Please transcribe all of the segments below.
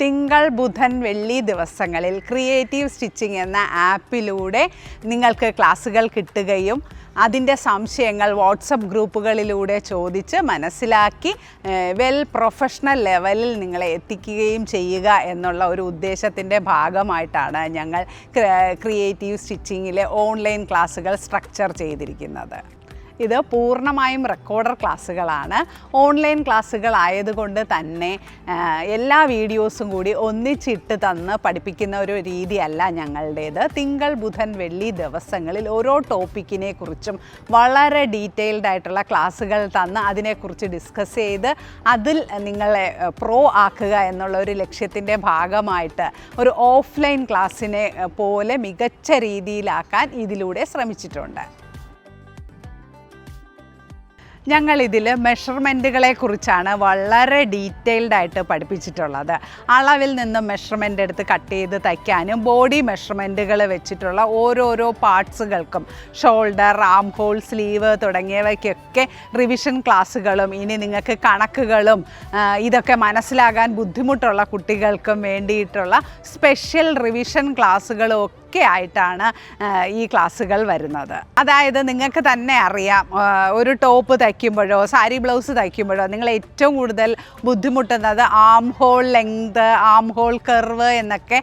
തിങ്കൾ ബുധൻ വെള്ളി ദിവസങ്ങളിൽ ക്രിയേറ്റീവ് സ്റ്റിച്ചിങ് എന്ന ആപ്പിലൂടെ നിങ്ങൾക്ക് ക്ലാസ്സുകൾ കിട്ടുകയും അതിൻ്റെ സംശയങ്ങൾ വാട്സപ്പ് ഗ്രൂപ്പുകളിലൂടെ ചോദിച്ച് മനസ്സിലാക്കി പ്രൊഫഷണൽ ലെവലിൽ നിങ്ങളെ എത്തിക്കുകയും ചെയ്യുക എന്നുള്ള ഒരു ഉദ്ദേശത്തിൻ്റെ ഭാഗമായിട്ടാണ് ഞങ്ങൾ ക്രിയേറ്റീവ് സ്റ്റിച്ചിങ്ങിലെ ഓൺലൈൻ ക്ലാസ്സുകൾ സ്ട്രക്ചർ ചെയ്തിരിക്കുന്നത്. ഇത് പൂർണ്ണമായും റെക്കോർഡർ ക്ലാസ്സുകളാണ്. ഓൺലൈൻ ക്ലാസ്സുകൾ ആയതുകൊണ്ട് തന്നെ എല്ലാ വീഡിയോസും കൂടി ഒന്നിച്ചിട്ട് തന്ന് പഠിപ്പിക്കുന്ന ഒരു രീതിയല്ല ഞങ്ങളുടേത്. തിങ്കൾ ബുധൻ വെള്ളി ദിവസങ്ങളിൽ ഓരോ ടോപ്പിക്കിനെ കുറിച്ചും വളരെ ഡീറ്റെയിൽഡ് ആയിട്ടുള്ള ക്ലാസ്സുകൾ തന്ന് അതിനെക്കുറിച്ച് ഡിസ്കസ് ചെയ്ത് അതിൽ നിങ്ങളെ പ്രോ ആക്കുക എന്നുള്ള ഒരു ലക്ഷ്യത്തിൻ്റെ ഭാഗമായിട്ട് ഒരു ഓഫ്ലൈൻ ക്ലാസ്സിനെ പോലെ മികച്ച രീതിയിലാക്കാൻ ഇതിലൂടെ ശ്രമിച്ചിട്ടുണ്ട്. ഞങ്ങളിതിൽ മെഷർമെൻറ്റുകളെ കുറിച്ചാണ് വളരെ ഡീറ്റെയിൽഡ് ആയിട്ട് പഠിപ്പിച്ചിട്ടുള്ളത്. അളവിൽ നിന്ന് മെഷർമെൻ്റ് എടുത്ത് കട്ട് ചെയ്ത് തയ്ക്കാനും ബോഡി മെഷർമെൻറ്റുകൾ വെച്ചിട്ടുള്ള ഓരോരോ പാർട്സുകൾക്കും ഷോൾഡർ, ആം ഹോൾ, സ്ലീവ് തുടങ്ങിയവയ്ക്കൊക്കെ റിവിഷൻ ക്ലാസ്സുകളും ഇനി നിങ്ങൾക്ക് കണക്കുകളും ഇതൊക്കെ മനസ്സിലാകാൻ ബുദ്ധിമുട്ടുള്ള കുട്ടികൾക്കും വേണ്ടിയിട്ടുള്ള സ്പെഷ്യൽ റിവിഷൻ ക്ലാസ്സുകളും ഒക്കെ ആയിട്ടാണ് ഈ ക്ലാസ്സുകൾ വരുന്നത്. അതായത് നിങ്ങൾക്ക് തന്നെ അറിയാം, ഒരു ടോപ്പ് തയ്ക്കുമ്പോഴോ സാരി ബ്ലൗസ് തയ്ക്കുമ്പോഴോ നിങ്ങൾ ഏറ്റവും കൂടുതൽ ബുദ്ധിമുട്ടുന്നത് arm hole length, arm hole curve എന്നൊക്കെ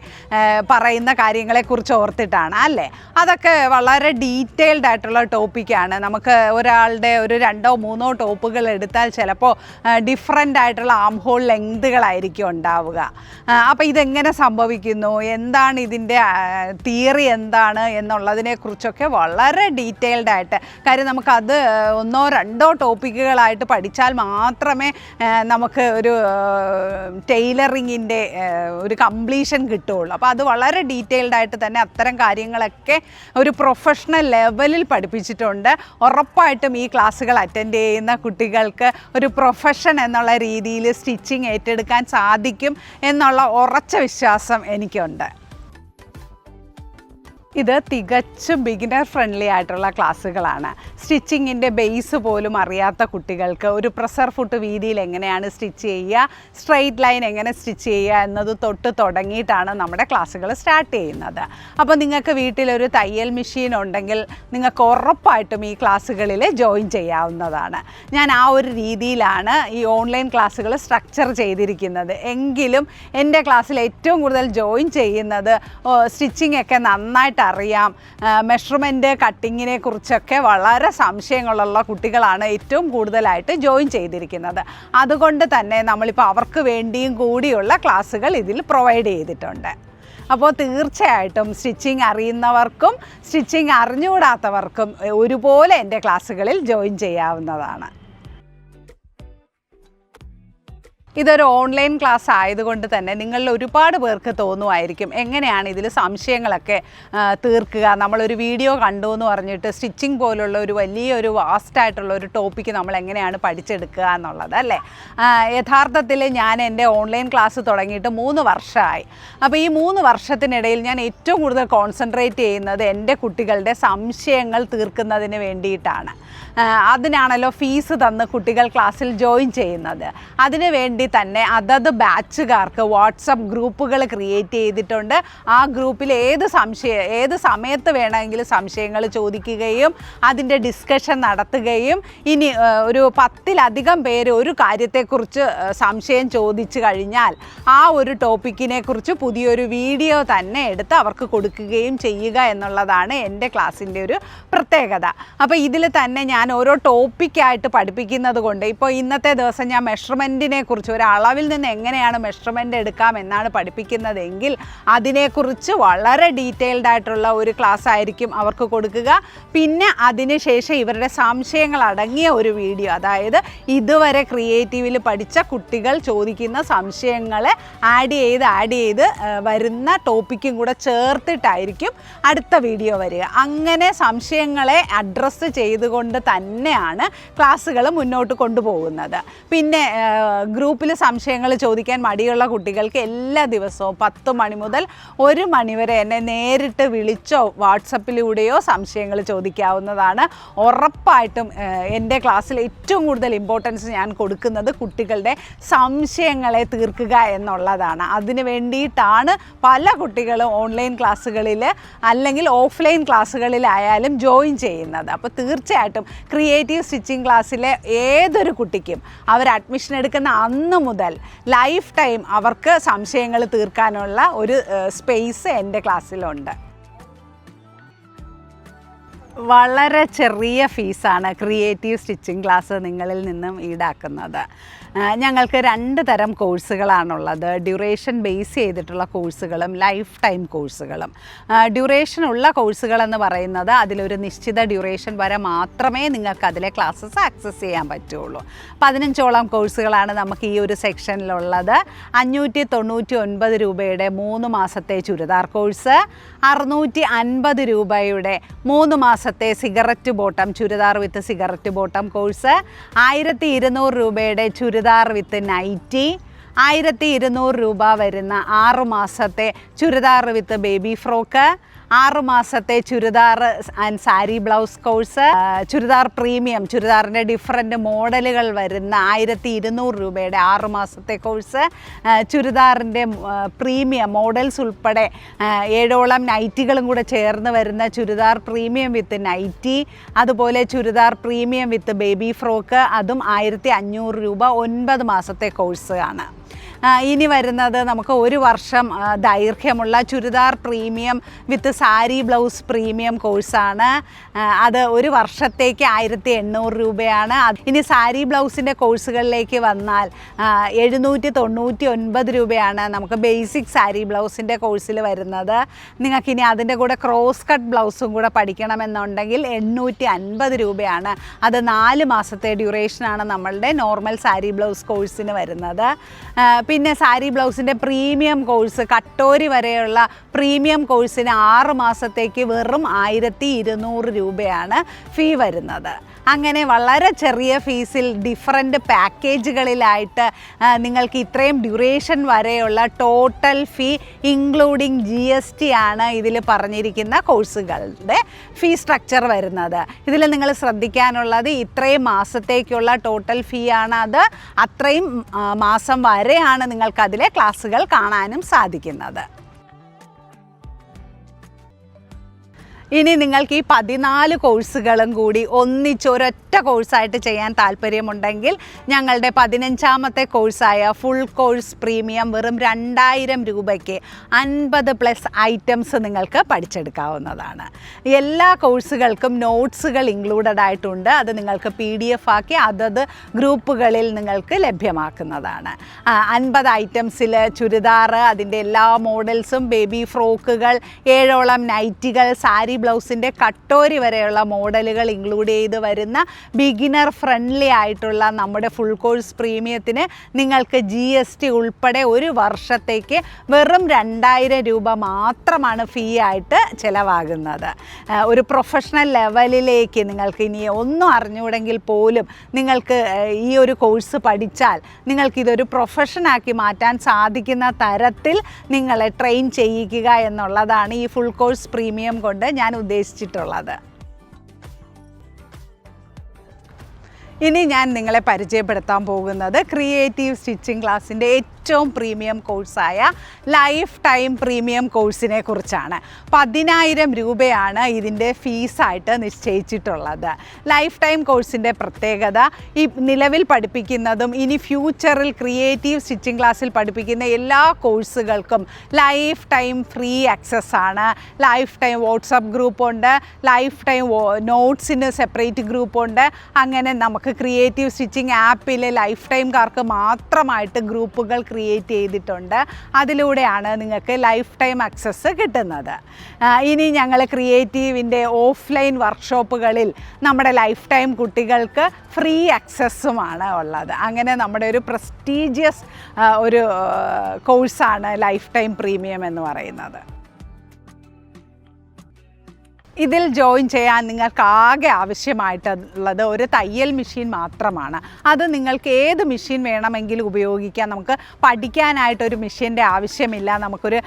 പറയുന്ന കാര്യങ്ങളെക്കുറിച്ച് ഓർത്തിട്ടാണ് അല്ലേ? അതൊക്കെ വളരെ ഡീറ്റെയിൽഡ് ആയിട്ടുള്ള ടോപ്പിക്കാണ്. നമുക്ക് ഒരാളുടെ ഒരു 2-3 ടോപ്പുകൾ എടുത്താൽ ചിലപ്പോൾ ഡിഫറൻ്റ് ആയിട്ടുള്ള ആം ഹോൾ ലെങ്തുകളായിരിക്കും ഉണ്ടാവുക. അപ്പോൾ ഇതെങ്ങനെ സംഭവിക്കുന്നു, എന്താണ് ഇതിൻ്റെ തിയറി എന്താണ് എന്നുള്ളതിനെക്കുറിച്ചൊക്കെ വളരെ ഡീറ്റെയിൽഡ് ആയിട്ട്, കാര്യം നമുക്കത് 1-2 ടോപ്പിക്കുകളായിട്ട് പഠിച്ചാൽ മാത്രമേ നമുക്ക് ഒരു ടൈലറിങ്ങിൻ്റെ ഒരു കംപ്ലീഷൻ കിട്ടുകയുള്ളൂ. അപ്പോൾ അത് വളരെ ഡീറ്റെയിൽഡ് ആയിട്ട് തന്നെ അത്തരം കാര്യങ്ങളൊക്കെ ഒരു പ്രൊഫഷണൽ ലെവലിൽ പഠിപ്പിച്ചിട്ടുണ്ട്. ഉറപ്പായിട്ടും ഈ ക്ലാസ്സുകൾ അറ്റൻഡ് ചെയ്യുന്ന കുട്ടികൾക്ക് ഒരു പ്രൊഫഷൻ എന്നുള്ള രീതിയിൽ സ്റ്റിച്ചിങ് ഏറ്റെടുക്കാൻ സാധിക്കും എന്നുള്ള ഉറച്ച വിശ്വാസം എനിക്കുണ്ട്. ഇത് തികച്ചും ബിഗിനർ ഫ്രണ്ട്ലി ആയിട്ടുള്ള ക്ലാസ്സുകളാണ്. സ്റ്റിച്ചിങ്ങിൻ്റെ ബേസ് പോലും അറിയാത്ത കുട്ടികൾക്ക് ഒരു പ്രസർ ഫുട്ട് വീതിയിൽ എങ്ങനെയാണ് സ്റ്റിച്ച് ചെയ്യുക, സ്ട്രെയിറ്റ് ലൈൻ എങ്ങനെ സ്റ്റിച്ച് ചെയ്യുക എന്നത് തൊട്ട് തുടങ്ങിയിട്ടാണ് നമ്മുടെ ക്ലാസ്സുകൾ സ്റ്റാർട്ട് ചെയ്യുന്നത്. അപ്പോൾ നിങ്ങൾക്ക് വീട്ടിലൊരു തയ്യൽ മെഷീൻ ഉണ്ടെങ്കിൽ നിങ്ങൾക്ക് ഉറപ്പായിട്ടും ഈ ക്ലാസ്സുകളിൽ ജോയിൻ ചെയ്യാവുന്നതാണ്. ഞാൻ ആ ഒരു രീതിയിലാണ് ഈ ഓൺലൈൻ ക്ലാസ്സുകൾ സ്ട്രക്ചർ ചെയ്തിരിക്കുന്നത്. എങ്കിലും എൻ്റെ ക്ലാസ്സിൽ ഏറ്റവും കൂടുതൽ ജോയിൻ ചെയ്യുന്നത് സ്റ്റിച്ചിങ് ഒക്കെ നന്നായിട്ട് അറിയാം, മെഷർമെൻറ്റ് കട്ടിങ്ങിനെ കുറിച്ചൊക്കെ വളരെ സംശയങ്ങളുള്ള കുട്ടികളാണ് ഏറ്റവും കൂടുതലായിട്ട് ജോയിൻ ചെയ്തിരിക്കുന്നത്. അതുകൊണ്ട് തന്നെ നമ്മളിപ്പോൾ അവർക്ക് വേണ്ടിയും കൂടിയുള്ള ക്ലാസ്സുകൾ ഇതിൽ പ്രൊവൈഡ് ചെയ്തിട്ടുണ്ട്. അപ്പോൾ തീർച്ചയായിട്ടും സ്റ്റിച്ചിങ് അറിയുന്നവർക്കും സ്റ്റിച്ചിങ് അറിഞ്ഞുകൂടാത്തവർക്കും ഒരുപോലെ എൻ്റെ ക്ലാസ്സുകളിൽ ജോയിൻ ചെയ്യാവുന്നതാണ്. ഇതൊരു ഓൺലൈൻ ക്ലാസ് ആയതുകൊണ്ട് തന്നെ നിങ്ങളിൽ ഒരുപാട് പേർക്ക് തോന്നുമായിരിക്കും എങ്ങനെയാണ് ഇതിൽ സംശയങ്ങളൊക്കെ തീർക്കുക. നമ്മളൊരു വീഡിയോ കണ്ടു എന്ന് പറഞ്ഞിട്ട് സ്റ്റിച്ചിങ് പോലുള്ള ഒരു വലിയൊരു വാസ്റ്റായിട്ടുള്ള ഒരു ടോപ്പിക്ക് നമ്മൾ എങ്ങനെയാണ് പഠിച്ചെടുക്കുക എന്നുള്ളത് അല്ലേ? യഥാർത്ഥത്തിൽ ഞാൻ എൻ്റെ ഓൺലൈൻ ക്ലാസ് തുടങ്ങിയിട്ട് 3 വർഷമായി. അപ്പോൾ ഈ 3 വർഷത്തിനിടയിൽ ഞാൻ ഏറ്റവും കൂടുതൽ കോൺസെൻട്രേറ്റ് ചെയ്യുന്നത് എൻ്റെ കുട്ടികളുടെ സംശയങ്ങൾ തീർക്കുന്നതിന് വേണ്ടിയിട്ടാണ്. അതിനാണല്ലോ ഫീസ് തന്ന് കുട്ടികൾ ക്ലാസ്സിൽ ജോയിൻ ചെയ്യുന്നത്. അതിനു വേണ്ടി തന്നെ അതത് ബാച്ചുകാർക്ക് വാട്സപ്പ് ഗ്രൂപ്പുകൾ ക്രിയേറ്റ് ചെയ്തിട്ടുണ്ട്. ആ ഗ്രൂപ്പിൽ ഏത് സമയത്ത് വേണമെങ്കിലും സംശയങ്ങൾ ചോദിക്കുകയും അതിൻ്റെ ഡിസ്കഷൻ നടത്തുകയും ഇനി ഒരു 10-ലധികം പേര് ഒരു കാര്യത്തെക്കുറിച്ച് സംശയം ചോദിച്ചു കഴിഞ്ഞാൽ ആ ഒരു ടോപ്പിക്കിനെ കുറിച്ച് പുതിയൊരു വീഡിയോ തന്നെ എടുത്ത് അവർക്ക് കൊടുക്കുകയും ചെയ്യുക എന്നുള്ളതാണ് എൻ്റെ ക്ലാസ്സിൻ്റെ ഒരു പ്രത്യേകത. അപ്പോൾ ഇതിൽ തന്നെ ഞാൻ ഓരോ ടോപ്പിക്കായിട്ട് പഠിപ്പിക്കുന്നത് കൊണ്ട് ഇപ്പോൾ ഇന്നത്തെ ദിവസം ഞാൻ മെഷർമെൻറ്റിനെ കുറിച്ച് ഒരു അളവിൽ നിന്ന് എങ്ങനെയാണ് മെഷർമെൻറ്റ് എടുക്കാം എന്നാണ് പഠിപ്പിക്കുന്നതെങ്കിൽ അതിനെക്കുറിച്ച് വളരെ ഡീറ്റെയിൽഡ് ആയിട്ടുള്ള ഒരു ക്ലാസ് ആയിരിക്കും അവർക്ക് കൊടുക്കുക. പിന്നെ അതിനുശേഷം ഇവരുടെ സംശയങ്ങൾ അടങ്ങിയ ഒരു വീഡിയോ, അതായത് ഇതുവരെ ക്രിയേറ്റീവിൽ പഠിച്ച കുട്ടികൾ ചോദിക്കുന്ന സംശയങ്ങളെ ആഡ് ചെയ്ത് വരുന്ന ടോപ്പിക്കും കൂടെ ചേർത്തിട്ടായിരിക്കും അടുത്ത വീഡിയോ വരിക. അങ്ങനെ സംശയങ്ങളെ അഡ്രസ്സ് ചെയ്തുകൊണ്ട് തന്നെയാണ് ക്ലാസ്സുകൾ മുന്നോട്ട് കൊണ്ടുപോകുന്നത്. പിന്നെ ഗ്രൂപ്പ് ഗ്രൂപ്പിൽ സംശയങ്ങൾ ചോദിക്കാൻ മടിയുള്ള കുട്ടികൾക്ക് എല്ലാ ദിവസവും 10 മണി മുതൽ 1 മണി വരെ എന്നെ നേരിട്ട് വിളിച്ചോ വാട്സപ്പിലൂടെയോ സംശയങ്ങൾ ചോദിക്കാവുന്നതാണ്. ഉറപ്പായിട്ടും എൻ്റെ ക്ലാസ്സിൽ ഏറ്റവും കൂടുതൽ ഇമ്പോർട്ടൻസ് ഞാൻ കൊടുക്കുന്നത് കുട്ടികളുടെ സംശയങ്ങളെ തീർക്കുക എന്നുള്ളതാണ്. അതിന് വേണ്ടിയിട്ടാണ് പല കുട്ടികളും ഓൺലൈൻ ക്ലാസ്സുകളിൽ അല്ലെങ്കിൽ ഓഫ്ലൈൻ ക്ലാസ്സുകളിലായാലും ജോയിൻ ചെയ്യുന്നത്. അപ്പോൾ തീർച്ചയായിട്ടും ക്രിയേറ്റീവ് സ്റ്റിച്ചിങ് ക്ലാസ്സിലെ ഏതൊരു കുട്ടിക്കും അവർ അഡ്മിഷൻ എടുക്കുന്ന അന്ന് മുതൽ ലൈഫ് ടൈം അവർക്ക് സംശയങ്ങൾ തീർക്കാനുള്ള ഒരു സ്പേസ് എൻ്റെ ക്ലാസ്സിലുണ്ട്. വളരെ ചെറിയ ഫീസാണ് ക്രിയേറ്റീവ് സ്റ്റിച്ചിങ് ക്ലാസ് നിങ്ങളിൽ നിന്നും ഈടാക്കുന്നത്. ഞങ്ങൾക്ക് 2 തരം കോഴ്സുകളാണുള്ളത്. ഡ്യൂറേഷൻ ബേസ് ചെയ്തിട്ടുള്ള കോഴ്സുകളും ലൈഫ് ടൈം കോഴ്സുകളും. ഡ്യൂറേഷനുള്ള കോഴ്സുകളെന്ന് പറയുന്നത് അതിലൊരു നിശ്ചിത ഡ്യൂറേഷൻ വരെ മാത്രമേ നിങ്ങൾക്ക് അതിലെ ക്ലാസ്സസ് ആക്സസ് ചെയ്യാൻ പറ്റുള്ളൂ. 15ഓളം കോഴ്സുകളാണ് നമുക്ക് ഈ ഒരു സെക്ഷനിലുള്ളത്. 599 രൂപയുടെ 3 മാസത്തെ ചുരിദാർ കോഴ്സ്, 650 രൂപയുടെ 3 മാസത്തെ സിഗരറ്റ് ബോട്ടം ചുരിദാർ വിത്ത് സിഗരറ്റ് ബോട്ടം കോഴ്സ്, 1200 രൂപയുടെ ചുരിദാർ വിത്ത് നൈറ്റി, 1200 രൂപ വരുന്ന 6 മാസത്തെ ചുരിദാർ വിത്ത് ബേബി ഫ്രോക്ക്, 6 മാസത്തെ churidar and sari blouse course, churidar premium ചുരിദാറിൻ്റെ ഡിഫറെൻറ്റ് മോഡലുകൾ വരുന്ന 1200 രൂപയുടെ 6 മാസത്തെ കോഴ്സ്, ചുരിദാറിൻ്റെ പ്രീമിയം മോഡൽസ് ഉൾപ്പെടെ 7ഓളം നൈറ്റികളും കൂടെ ചേർന്ന് വരുന്ന ചുരിദാർ പ്രീമിയം വിത്ത് നൈറ്റി, അതുപോലെ ചുരിദാർ പ്രീമിയം വിത്ത് ബേബി ഫ്രോക്ക്, അതും 1500 രൂപ 9 മാസത്തെ കോഴ്സ് ആണ്. ഇനി വരുന്നത് നമുക്ക് 1 വർഷം ദൈർഘ്യമുള്ള ചുരിദാർ പ്രീമിയം വിത്ത് സാരി ബ്ലൗസ് പ്രീമിയം കോഴ്സാണ്. അത് 1 വർഷത്തേക്ക് 1800 രൂപയാണ്. ഇനി സാരി ബ്ലൗസിൻ്റെ കോഴ്സുകളിലേക്ക് വന്നാൽ 799 രൂപയാണ് നമുക്ക് ബേസിക് സാരി ബ്ലൗസിൻ്റെ കോഴ്സിൽ വരുന്നത്. നിങ്ങൾക്കിനി അതിൻ്റെ കൂടെ ക്രോസ് കട്ട് ബ്ലൗസും കൂടെ പഠിക്കണമെന്നുണ്ടെങ്കിൽ 850 രൂപയാണ്. അത് 4 മാസത്തെ ഡ്യൂറേഷനാണ് നമ്മളുടെ നോർമൽ സാരി ബ്ലൗസ് കോഴ്സിന് വരുന്നത്. പിന്നെ സാരി ബ്ലൗസിൻ്റെ പ്രീമിയം കോഴ്സ് കട്ടോരി വരെയുള്ള പ്രീമിയം കോഴ്സിന് 6 മാസത്തേക്ക് വെറും 1200 രൂപയാണ് ഫീ വരുന്നത്. അങ്ങനെ വളരെ ചെറിയ ഫീസിൽ ഡിഫറൻറ്റ് പാക്കേജുകളിലായിട്ട് നിങ്ങൾക്ക് ഇത്രയും ഡ്യൂറേഷൻ വരെയുള്ള ടോട്ടൽ ഫീ ഇൻക്ലൂഡിങ് GST ആണ് ഇതിൽ പറഞ്ഞിരിക്കുന്ന കോഴ്സുകളുടെ ഫീ സ്ട്രക്ചർ വരുന്നത്. ഇതിൽ നിങ്ങൾ ശ്രദ്ധിക്കാനുള്ളത് ഇത്രയും മാസത്തേക്കുള്ള ടോട്ടൽ ഫീ ആണ്. അത് അത്രയും മാസം വരെയാണ് നിങ്ങൾക്കതിലെ ക്ലാസ്സുകൾ കാണാനും സാധിക്കുന്നത്. ഇനി നിങ്ങൾക്ക് ഈ 14 കോഴ്സുകളും കൂടി ഒന്നിച്ച് ഒരൊറ്റ കോഴ്സായിട്ട് ചെയ്യാൻ താല്പര്യമുണ്ടെങ്കിൽ ഞങ്ങളുടെ 15ാമത്തെ കോഴ്സായ ഫുൾ കോഴ്സ് പ്രീമിയം വെറും 2000 രൂപയ്ക്ക് 50+ ഐറ്റംസ് നിങ്ങൾക്ക് പഠിച്ചെടുക്കാവുന്നതാണ്. എല്ലാ കോഴ്സുകൾക്കും നോട്ട്സുകൾ ഇൻക്ലൂഡഡ് ആയിട്ടുണ്ട്. അത് നിങ്ങൾക്ക് PDF ആക്കി അതത് ഗ്രൂപ്പുകളിൽ നിങ്ങൾക്ക് ലഭ്യമാക്കുന്നതാണ്. 50 ഐറ്റംസിൽ ചുരിദാർ, അതിൻ്റെ എല്ലാ മോഡൽസും, ബേബി ഫ്രോക്കുകൾ, 7ഓളം നൈറ്റികൾ, സാരി ബ്ലൗസിൻ്റെ കട്ടോരി വരെയുള്ള മോഡലുകൾ ഇൻക്ലൂഡ് ചെയ്ത് വരുന്ന ബിഗിനർ ഫ്രണ്ട്ലി ആയിട്ടുള്ള നമ്മുടെ ഫുൾ കോഴ്സ് പ്രീമിയത്തിന് നിങ്ങൾക്ക് GST ഉൾപ്പെടെ 1 വർഷത്തേക്ക് വെറും 2000 രൂപ മാത്രമാണ് ഫീ ആയിട്ട് ചിലവാകുന്നത്. ഒരു പ്രൊഫഷണൽ ലെവലിലേക്ക് നിങ്ങൾക്ക് ഇനി ഒന്നും അറിഞ്ഞുകൂടെങ്കിൽ പോലും നിങ്ങൾക്ക് ഈ ഒരു കോഴ്സ് പഠിച്ചാൽ നിങ്ങൾക്കിതൊരു പ്രൊഫഷനാക്കി മാറ്റാൻ സാധിക്കുന്ന തരത്തിൽ നിങ്ങളെ ട്രെയിൻ ചെയ്യിക്കുക എന്നുള്ളതാണ് ഈ ഫുൾ കോഴ്സ് പ്രീമിയം കൊണ്ട് ഞാൻ ഉദ്ദേശിച്ചിട്ടുള്ളത്. ഇനി ഞാൻ നിങ്ങളെ പരിചയപ്പെടുത്താൻ പോകുന്നത് ക്രിയേറ്റീവ് സ്റ്റിച്ചിങ് ക്ലാസ്സിൻ്റെ ഏറ്റവും പ്രീമിയം കോഴ്സായ ലൈഫ് ടൈം പ്രീമിയം കോഴ്സിനെ കുറിച്ചാണ്. 10000 രൂപയാണ് ഇതിൻ്റെ ഫീസായിട്ട് നിശ്ചയിച്ചിട്ടുള്ളത്. ലൈഫ് ടൈം കോഴ്സിൻ്റെ പ്രത്യേകത ഈ നിലവിൽ പഠിപ്പിക്കുന്നതും ഇനി ഫ്യൂച്ചറിൽ ക്രിയേറ്റീവ് സ്റ്റിച്ചിങ് ക്ലാസ്സിൽ പഠിപ്പിക്കുന്ന എല്ലാ കോഴ്സുകൾക്കും ലൈഫ് ടൈം ഫ്രീ ആക്സസ് ആണ്. ലൈഫ് ടൈം വാട്സപ്പ് ഗ്രൂപ്പുണ്ട്, ലൈഫ് ടൈം നോട്ട്സിന് സെപ്പറേറ്റ് ഗ്രൂപ്പുണ്ട്. അങ്ങനെ നമുക്ക് ക്രിയേറ്റീവ് സ്റ്റിച്ചിങ് ആപ്പിൽ ലൈഫ് ടൈംകാർക്ക് മാത്രമായിട്ട് ഗ്രൂപ്പുകൾ ക്രിയേറ്റ് ചെയ്തിട്ടുണ്ട്. അതിലൂടെയാണ് നിങ്ങൾക്ക് ലൈഫ് ടൈം ആക്സസ് കിട്ടുന്നത്. ഇനി ഞങ്ങൾ ക്രിയേറ്റീവിൻ്റെ ഓഫ്ലൈൻ വർക്ക്ഷോപ്പുകളിൽ നമ്മുടെ ലൈഫ് ടൈം കുട്ടികൾക്ക് ഫ്രീ ആക്സസ്സുമാണ് ഉള്ളത്. അങ്ങനെ നമ്മുടെ ഒരു പ്രസ്റ്റീജിയസ് ഒരു കോഴ്സാണ് ലൈഫ് ടൈം പ്രീമിയം എന്ന് പറയുന്നത്. ഇതിൽ ജോയിൻ ചെയ്യാൻ നിങ്ങൾക്ക് ആകെ ആവശ്യമായിട്ടുള്ളത് ഒരു തയ്യൽ മെഷീൻ മാത്രമാണ്. അത് നിങ്ങൾക്ക് ഏത് മെഷീൻ വേണമെങ്കിലും ഉപയോഗിക്കാം. നമുക്ക് പഠിക്കാനായിട്ടൊരു മെഷീൻ്റെ ആവശ്യമില്ല. നമുക്കൊരു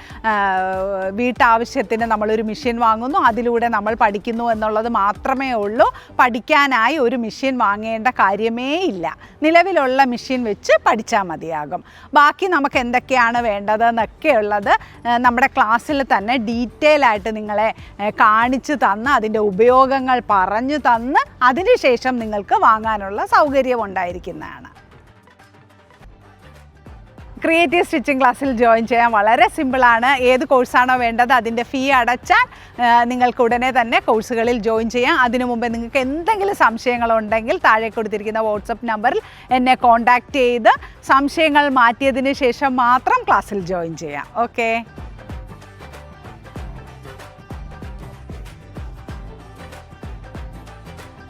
വീട്ടാവശ്യത്തിന് നമ്മളൊരു മെഷീൻ വാങ്ങുന്നു, അതിലൂടെ നമ്മൾ പഠിക്കുന്നു എന്നുള്ളത് മാത്രമേ ഉള്ളൂ. പഠിക്കാനായി ഒരു മെഷീൻ വാങ്ങേണ്ട കാര്യമേ ഇല്ല. നിലവിലുള്ള മെഷീൻ വെച്ച് പഠിച്ചാൽ മതിയാകും. ബാക്കി നമുക്ക് എന്തൊക്കെയാണ് വേണ്ടതെന്നൊക്കെ ഉള്ളത് നമ്മുടെ ക്ലാസ്സിൽ തന്നെ ഡീറ്റെയിൽ ആയിട്ട് നിങ്ങളെ കാണിച്ച് തന്ന് അതിൻ്റെ ഉപയോഗങ്ങൾ പറഞ്ഞു തന്ന് അതിനുശേഷം നിങ്ങൾക്ക് വാങ്ങാനുള്ള സൗകര്യം ഉണ്ടായിരിക്കുന്നതാണ്. ക്രിയേറ്റീവ് സ്റ്റിച്ചിങ് ക്ലാസ്സിൽ ജോയിൻ ചെയ്യാൻ വളരെ സിമ്പിളാണ്. ഏത് കോഴ്സാണോ വേണ്ടത് അതിൻ്റെ ഫീ അടച്ചാൽ നിങ്ങൾക്ക് ഉടനെ തന്നെ കോഴ്സുകളിൽ ജോയിൻ ചെയ്യാം. അതിനു മുമ്പേ നിങ്ങൾക്ക് എന്തെങ്കിലും സംശയങ്ങളുണ്ടെങ്കിൽ താഴെ കൊടുത്തിരിക്കുന്ന വാട്സപ്പ് നമ്പറിൽ എന്നെ കോൺടാക്റ്റ് ചെയ്ത് സംശയങ്ങൾ മാറ്റിയതിന് ശേഷം മാത്രം ക്ലാസ്സിൽ ജോയിൻ ചെയ്യാം. ഓക്കെ.